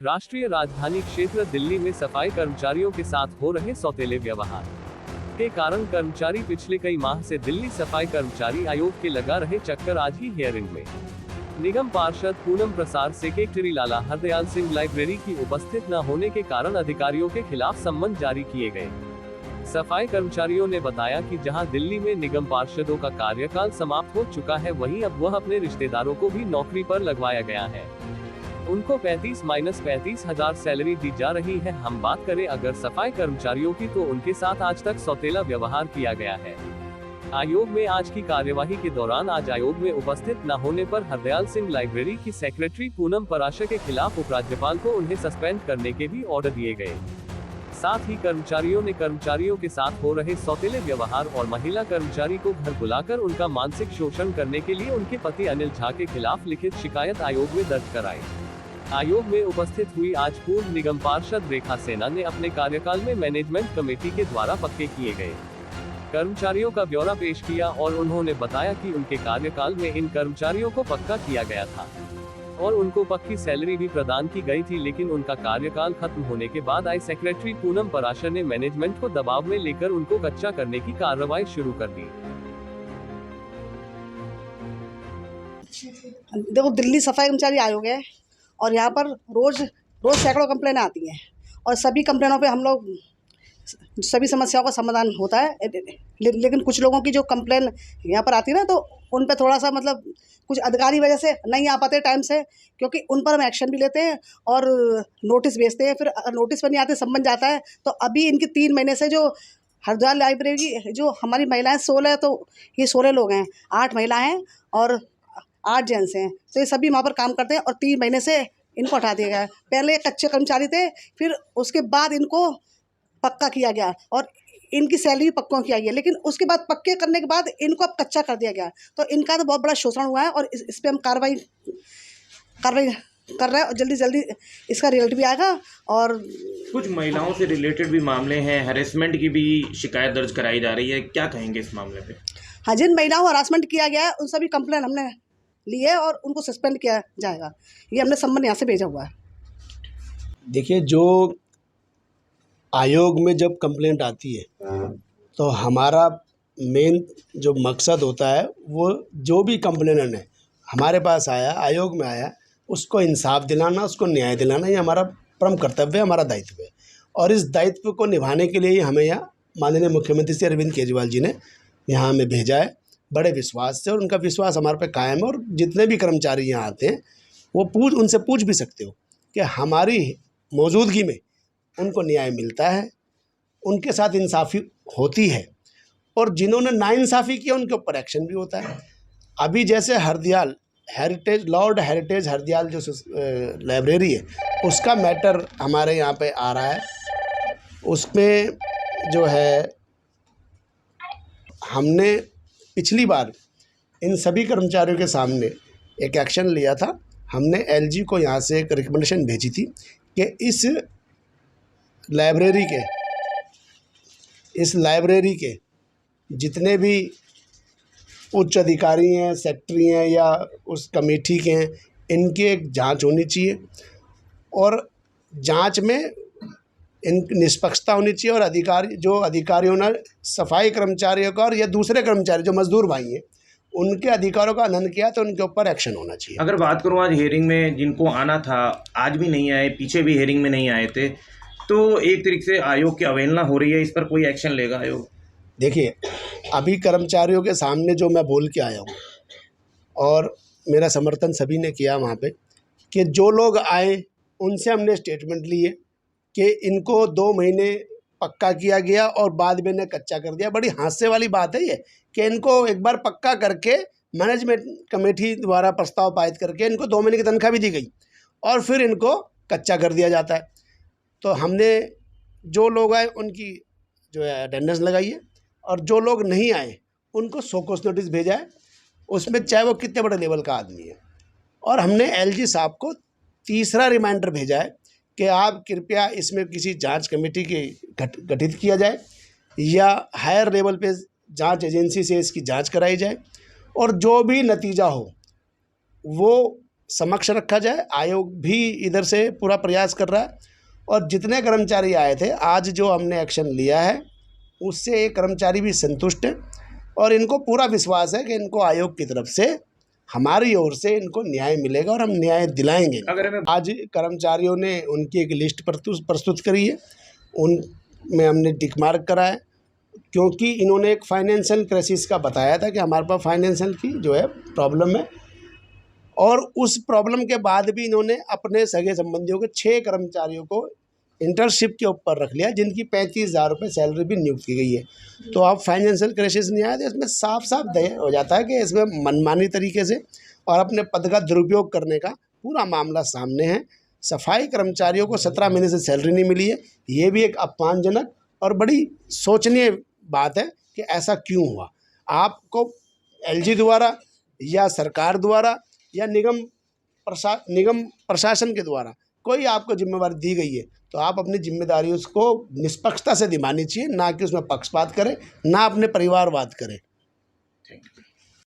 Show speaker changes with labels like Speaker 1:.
Speaker 1: राष्ट्रीय राजधानी क्षेत्र दिल्ली में सफाई कर्मचारियों के साथ हो रहे सौतेले व्यवहार के कारण कर्मचारी पिछले कई माह से दिल्ली सफाई कर्मचारी आयोग के लगा रहे चक्कर आज ही हियरिंग में निगम पार्षद पूनम प्रसाद सेक्रेटरी लाला हरदयाल सिंह लाइब्रेरी की उपस्थित न होने के कारण अधिकारियों के खिलाफ सम्मन जारी किए गए। सफाई कर्मचारियों ने बताया कि जहां दिल्ली में निगम पार्षदों का कार्यकाल समाप्त हो चुका है, वहीं अब वह अपने रिश्तेदारों को भी नौकरी पर लगवाया गया है। उनको 35,000 सैलरी दी जा रही है। हम बात करें अगर सफाई कर्मचारियों की, तो उनके साथ आज तक सौतेला व्यवहार किया गया है। आयोग में आज की कार्यवाही के दौरान आज आयोग में उपस्थित न होने पर हरदयाल सिंह लाइब्रेरी की सेक्रेटरी पूनम प्रसाद के खिलाफ उपराज्यपाल को उन्हें सस्पेंड करने के भी ऑर्डर दिए गए। साथ ही कर्मचारियों ने कर्मचारियों के साथ हो रहे सौतेले व्यवहार और महिला कर्मचारी को घर बुलाकर उनका मानसिक शोषण करने के लिए उनके पति अनिल झा के खिलाफ लिखित शिकायत आयोग में दर्ज कराई। आयोग में उपस्थित हुई आज पूर्व निगम पार्षद रेखा सेना ने अपने कार्यकाल में मैनेजमेंट कमेटी के द्वारा पक्के किए गए कर्मचारियों का ब्यौरा पेश किया और उन्होंने बताया कि उनके कार्यकाल में इन कर्मचारियों को पक्का किया गया था और उनको पक्की सैलरी भी प्रदान की गई थी, लेकिन उनका कार्यकाल खत्म होने के बाद आई सेक्रेटरी पूनम प्रसाद ने मैनेजमेंट को दबाव में लेकर उनको कच्चा करने की कार्रवाई शुरू कर दी।
Speaker 2: देखो, दिल्ली सफाई कर्मचारी आयोग है और यहाँ पर रोज सैकड़ों कंप्लेन आती हैं और सभी कंप्लेनों पे हम लोग सभी समस्याओं का समाधान होता है। लेकिन कुछ लोगों की जो कंप्लेन यहाँ पर आती है ना, तो उन पे थोड़ा सा कुछ अधिकारी वजह से नहीं आ पाते टाइम से, क्योंकि उन पर हम एक्शन भी लेते हैं और नोटिस भेजते हैं। फिर अगर नोटिस पर नहीं आते, सम्मन जाता है। तो अभी इनकी 3 महीने से जो हरदयाल लाइब्रेरी की जो हमारी महिलाएं 16, तो ये 16 लोग हैं, 8 महिलाएं हैं और 8 जेंट्स हैं। तो ये सभी वहाँ पर काम करते हैं और 3 महीने से इनको हटा दिया गया है। पहले कच्चे कर्मचारी थे, फिर उसके बाद इनको पक्का किया गया और इनकी सैलरी भी पक्कों की आई है। लेकिन उसके बाद पक्के करने के बाद इनको अब कच्चा कर दिया गया। तो इनका तो बहुत बड़ा शोषण हुआ है और इस पर हम कार्रवाई कर रहे हैं और जल्दी जल्दी इसका रिजल्ट भी आएगा। और
Speaker 3: कुछ महिलाओं से रिलेटेड भी मामले हैं, हरेसमेंट की भी शिकायत दर्ज कराई जा रही है, क्या कहेंगे इस मामले पे?
Speaker 2: हाँ, जिन महिलाओं को हरासमेंट किया गया है उन सभी कंप्लेन हमने ली है और उनको सस्पेंड किया जाएगा। ये हमने सम्मन यहाँ से भेजा हुआ है।
Speaker 4: देखिए, जो आयोग में जब कंप्लेंट आती है तो हमारा मेन जो मकसद होता है, वो जो भी कंप्लेनेंट है हमारे पास आया, आयोग में आया, उसको इंसाफ दिलाना, उसको न्याय दिलाना, ये हमारा परम कर्तव्य है, हमारा दायित्व है। और इस दायित्व को निभाने के लिए ही हमें यहाँ माननीय मुख्यमंत्री श्री अरविंद केजरीवाल जी ने यहाँ हमें भेजा है, बड़े विश्वास से। और उनका विश्वास हमारे पे कायम है। और जितने भी कर्मचारी यहाँ आते हैं वो उनसे पूछ भी सकते हो कि हमारी मौजूदगी में उनको न्याय मिलता है, उनके साथ इंसाफ़ी होती है, और जिन्होंने नाइंसाफ़ी किया उनके ऊपर एक्शन भी होता है। अभी जैसे हरदयाल लॉर्ड हेरिटेज हरदयाल जो लाइब्रेरी है, उसका मैटर हमारे यहाँ पे आ रहा है। उसमें जो है, हमने पिछली बार इन सभी कर्मचारियों के सामने एक एक्शन लिया था। हमने एलजी को यहाँ से एक रिकमेंडेशन भेजी थी कि इस लाइब्रेरी के जितने भी उच्च अधिकारी हैं, सेक्रेटरी हैं या उस कमेटी के हैं, इनकी एक जांच होनी चाहिए और जांच में इन निष्पक्षता होनी चाहिए। और अधिकारियों ने सफाई कर्मचारियों का और या दूसरे कर्मचारी जो मजदूर भाई हैं, उनके अधिकारों का हनन किया, तो उनके ऊपर एक्शन होना चाहिए।
Speaker 3: अगर बात करूँ, आज हेयरिंग में जिनको आना था आज भी नहीं आए, पीछे भी हेयरिंग में नहीं आए थे, तो एक तरीके से आयोग की अवहेलना हो रही है। इस पर कोई एक्शन लेगा आयोग?
Speaker 4: देखिए, अभी कर्मचारियों के सामने जो मैं बोल के आया हूँ और मेरा समर्थन सभी ने किया वहाँ पे, कि जो लोग आए उनसे हमने स्टेटमेंट लिए कि इनको 2 महीने पक्का किया गया और बाद में इन्हें कच्चा कर दिया। बड़ी हास्य वाली बात है ये कि इनको एक बार पक्का करके मैनेजमेंट कमेटी द्वारा प्रस्ताव पारित करके इनको 2 महीने की तनख्वाह भी दी गई और फिर इनको कच्चा कर दिया जाता है। तो हमने जो लोग आए उनकी जो है अटेंडेंस लगाई है और जो लोग नहीं आए उनको शोकॉज नोटिस भेजा है, उसमें चाहे वो कितने बड़े लेवल का आदमी है। और हमने एलजी साहब को तीसरा रिमाइंडर भेजा है कि आप कृपया इसमें किसी जांच कमेटी की गठित किया जाए या हायर लेवल पे जांच एजेंसी से इसकी जांच कराई जाए और जो भी नतीजा हो वो समक्ष रखा जाए। आयोग भी इधर से पूरा प्रयास कर रहा है और जितने कर्मचारी आए थे, आज जो हमने एक्शन लिया है उससे एक कर्मचारी भी संतुष्ट है और इनको पूरा विश्वास है कि इनको आयोग की तरफ से हमारी ओर से इनको न्याय मिलेगा और हम न्याय दिलाएंगे। आज कर्मचारियों ने उनकी एक लिस्ट प्रस्तुत करी है, उनमें हमने टिक मार्क करा है, क्योंकि इन्होंने एक फाइनेंशियल क्राइसिस का बताया था कि हमारे पास फाइनेंशियल की जो है प्रॉब्लम है, और उस प्रॉब्लम के बाद भी इन्होंने अपने सगे संबंधियों के 6 कर्मचारियों को इंटर्नशिप के ऊपर रख लिया, जिनकी 35,000 रुपये सैलरी भी नियुक्त की गई है। तो अब फाइनेंशियल क्राइसिस नहीं आया तो इसमें साफ साफ तय हो जाता है कि इसमें मनमानी तरीके से और अपने पद का दुरुपयोग करने का पूरा मामला सामने है। सफाई कर्मचारियों को 17 महीने से सैलरी नहीं मिली है, ये भी एक अपमानजनक और बड़ी सोचनीय बात है कि ऐसा क्यों हुआ। आपको LG द्वारा या सरकार द्वारा या निगम प्रशासन के द्वारा कोई आपको जिम्मेवारी दी गई है तो आप अपनी जिम्मेदारी उसको निष्पक्षता से निभानी चाहिए, ना कि उसमें पक्षपात करें, ना अपने परिवारवाद करें।